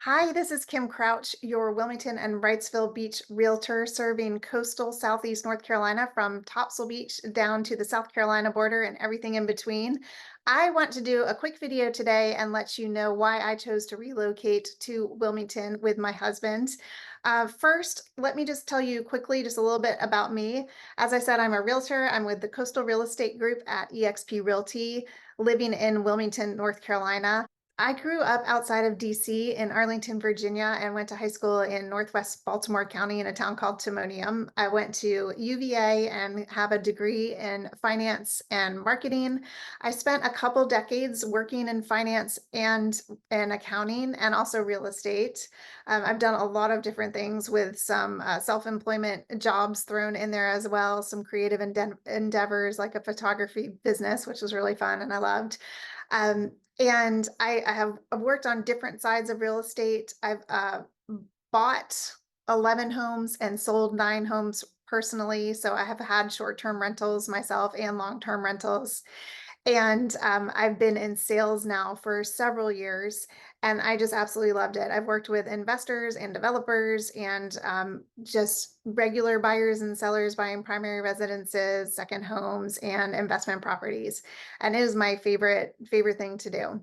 Hi, this is Kim Crouch, your Wilmington and Wrightsville Beach realtor serving coastal Southeast North Carolina from Topsail Beach down to the South Carolina border and everything in between. I want to do a quick video today and let you know why I chose to relocate to Wilmington with my husband. First, let me just tell you quickly just a little bit about me. As I said, I'm a realtor. I'm with the Coastal Real Estate Group at eXp Realty, living in Wilmington, North Carolina. I grew up outside of DC in Arlington, Virginia, and went to high school in Northwest Baltimore County in a town called Timonium. I went to UVA and have a degree in finance and marketing. I spent a couple decades working in finance and in accounting and also real estate. I've done a lot of different things with some self-employment jobs thrown in there as well, some creative endeavors like a photography business, which was really fun and I loved. And I've worked on different sides of real estate. I've bought 11 homes and sold 9 homes personally. So I have had short-term rentals myself and long-term rentals. And I've been in sales now for several years, and I just absolutely loved it. I've worked with investors and developers and just regular buyers and sellers buying primary residences, second homes, and investment properties. And it is my favorite thing to do.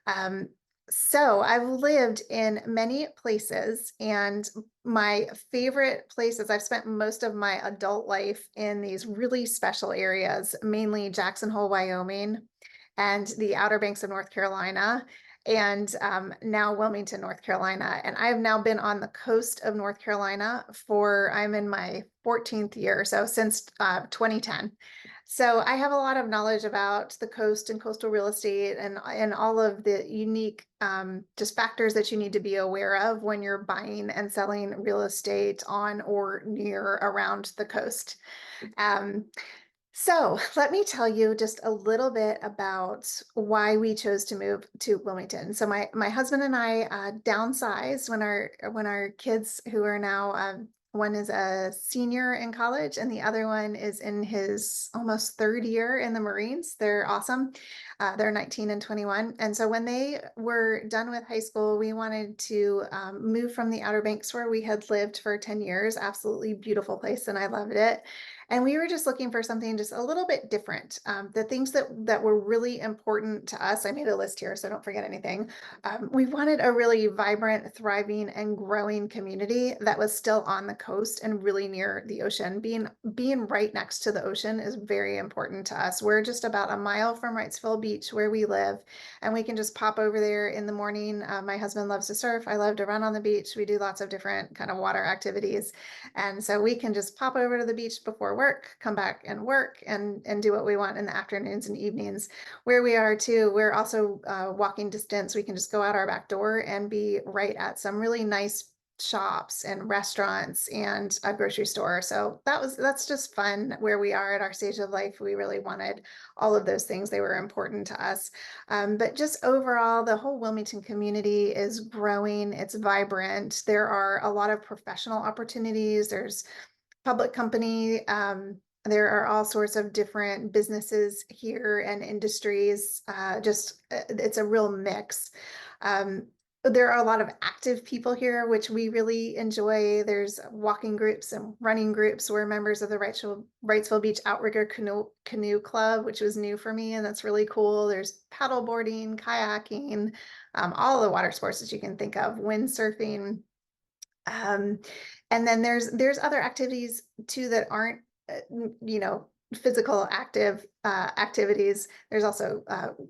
Um, so I've lived in many places, and my favorite places, I've spent most of my adult life in these really special areas, mainly Jackson Hole, Wyoming, and the Outer Banks of North Carolina, and now Wilmington, North Carolina. And I've now been on the coast of North Carolina I'm in my 14th year, so since 2010. So I have a lot of knowledge about the coast and coastal real estate and all of the unique just factors that you need to be aware of when you're buying and selling real estate on or near around the coast. Um, so let me tell you just a little bit about why we chose to move to Wilmington. So my husband and I downsized when our kids, who are now one is a senior in college and the other one is in his almost third year in the Marines. They're awesome. They're 19 and 21. And so when they were done with high school, we wanted to move from the Outer Banks where we had lived for 10 years. Absolutely beautiful place, and I loved it. And we were just looking for something just a little bit different. The things that were really important to us, I made a list here, so don't forget anything. We wanted a really vibrant, thriving, and growing community that was still on the coast and really near the ocean. Being right next to the ocean is very important to us. We're just about a mile from Wrightsville Beach where we live, and we can just pop over there in the morning. My husband loves to surf. I love to run on the beach. We do lots of different kind of water activities. And so we can just pop over to the beach before work, come back and work and do what we want in the afternoons and evenings. Where we are too, we're also walking distance. We can just go out our back door and be right at some really nice shops and restaurants and a grocery store. So that's just fun where we are at our stage of life. We really wanted all of those things. They were important to us. But just overall, the whole Wilmington community is growing. It's vibrant. There are a lot of professional opportunities. There's public company. There are all sorts of different businesses here and industries. It's a real mix. Um, there are a lot of active people here, which we really enjoy. There's walking groups and running groups. We're members of the Wrightsville Beach Outrigger Canoe Club, which was new for me, and that's really cool. There's paddleboarding, kayaking, all the water sports that you can think of, windsurfing. Um, and then there's other activities too that aren't, you know, physical activities. There's also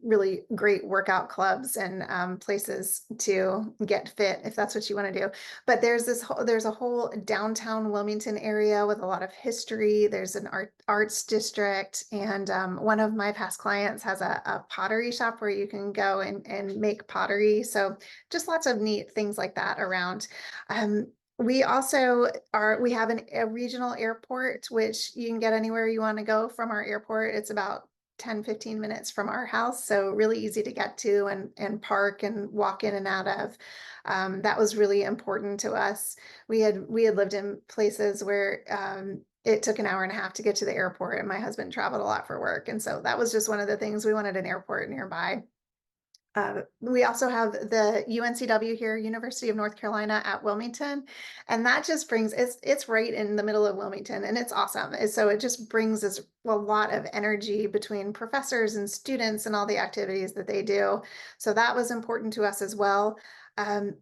really great workout clubs and places to get fit if that's what you want to do. But there's a whole downtown Wilmington area with a lot of history. There's an arts district, and one of my past clients has a pottery shop where you can go and make pottery. So just lots of neat things like that around. We also we have a regional airport, which you can get anywhere you want to go from our airport. It's about 10-15 minutes from our house. So really easy to get to and park and walk in and out of. That was really important to us. We had lived in places where it took an hour and a half to get to the airport, and my husband traveled a lot for work. And so that was just one of the things. We wanted an airport nearby. We also have the UNCW here, University of North Carolina at Wilmington, and that just brings it's right in the middle of Wilmington, and it's awesome. And so it just brings us a lot of energy between professors and students and all the activities that they do. So that was important to us as well. Um,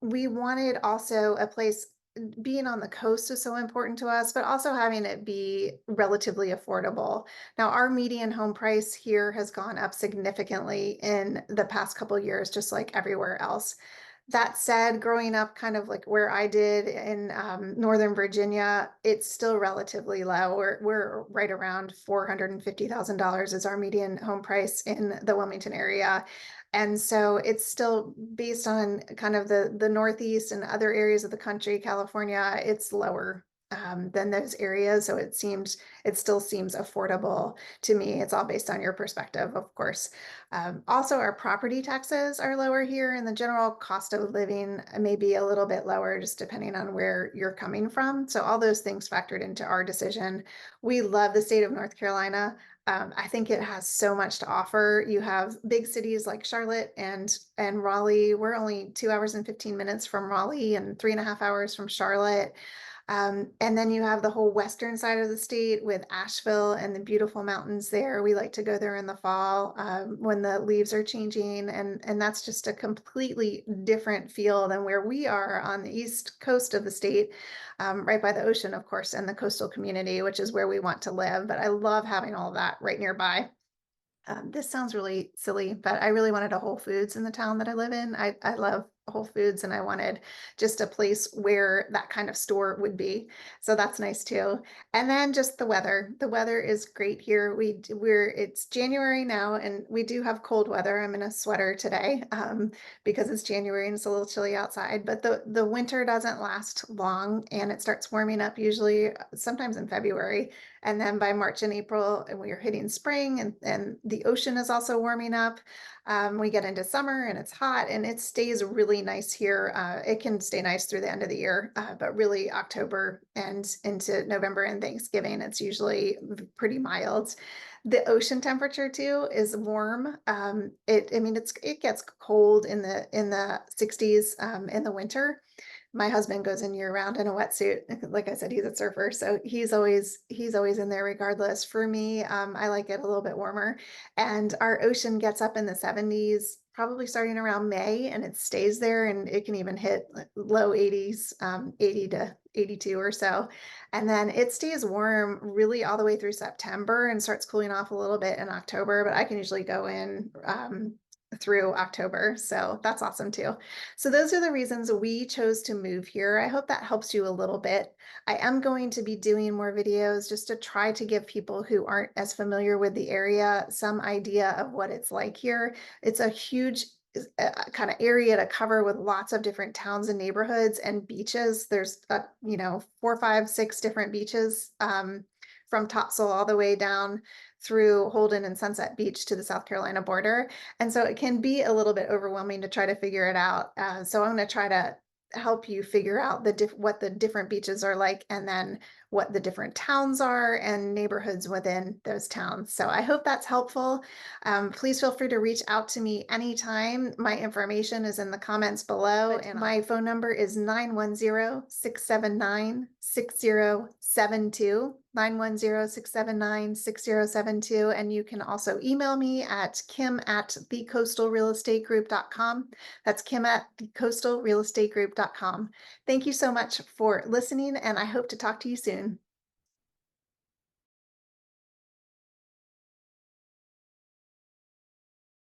we wanted also a place, being on the coast is so important to us, but also having it be relatively affordable. Now, our median home price here has gone up significantly in the past couple of years, just like everywhere else. That said, growing up kind of like where I did in Northern Virginia, it's still relatively low. We're right around $450,000 is our median home price in the Wilmington area. And so it's still based on kind of the Northeast and other areas of the country, California, it's lower than those areas. So it still seems affordable to me. It's all based on your perspective, of course. Also, our property taxes are lower here, and the general cost of living may be a little bit lower, just depending on where you're coming from. So all those things factored into our decision. We love the state of North Carolina. I think it has so much to offer. You have big cities like Charlotte and Raleigh. We're only 2 hours and 15 minutes from Raleigh and 3.5 hours from Charlotte. And then you have the whole western side of the state with Asheville and the beautiful mountains there. We like to go there in the fall when the leaves are changing, and that's just a completely different feel than where we are on the east coast of the state, right by the ocean, of course, and the coastal community, which is where we want to live. But I love having all that right nearby. This sounds really silly, but I really wanted a Whole Foods in the town that I live in. I love Whole Foods, and I wanted just a place where that kind of store would be. So that's nice too. And then just the weather. The weather is great here. It's January now, and we do have cold weather. I'm in a sweater today because it's January and it's a little chilly outside. But the winter doesn't last long, and it starts warming up usually sometimes in February. And then by March and April, and we are hitting spring, and the ocean is also warming up. We get into summer and it's hot, and it stays really nice here. It can stay nice through the end of the year, but really October and into November and Thanksgiving, it's usually pretty mild. The ocean temperature too is warm. It gets cold in the 60s in the winter. My husband goes in year round in a wetsuit. Like I said, he's a surfer, so he's always in there regardless. For me, I like it a little bit warmer, and our ocean gets up in the 70s, probably starting around May, and it stays there, and it can even hit low 80s, 80 to 82 or so. And then it stays warm really all the way through September and starts cooling off a little bit in October, but I can usually go in through October. So that's awesome too. So those are the reasons we chose to move here. I hope that helps you a little bit. I am going to be doing more videos just to try to give people who aren't as familiar with the area some idea of what it's like here. It's a huge kind of area to cover with lots of different towns and neighborhoods and beaches. There's 4, 5, 6 different beaches from Topsail all the way down through Holden and Sunset Beach to the South Carolina border. And so it can be a little bit overwhelming to try to figure it out. So I'm going to try to help you figure out what the different beaches are like, and then what the different towns are and neighborhoods within those towns. So I hope that's helpful. Please feel free to reach out to me anytime. My information is in the comments below, and my phone number is 910-679-6072. 910-679-6072. And you can also email me at kim@thecoastalrealestategroup.com. That's kim@thecoastalrealestategroup.com. Thank you so much for listening, and I hope to talk to you soon.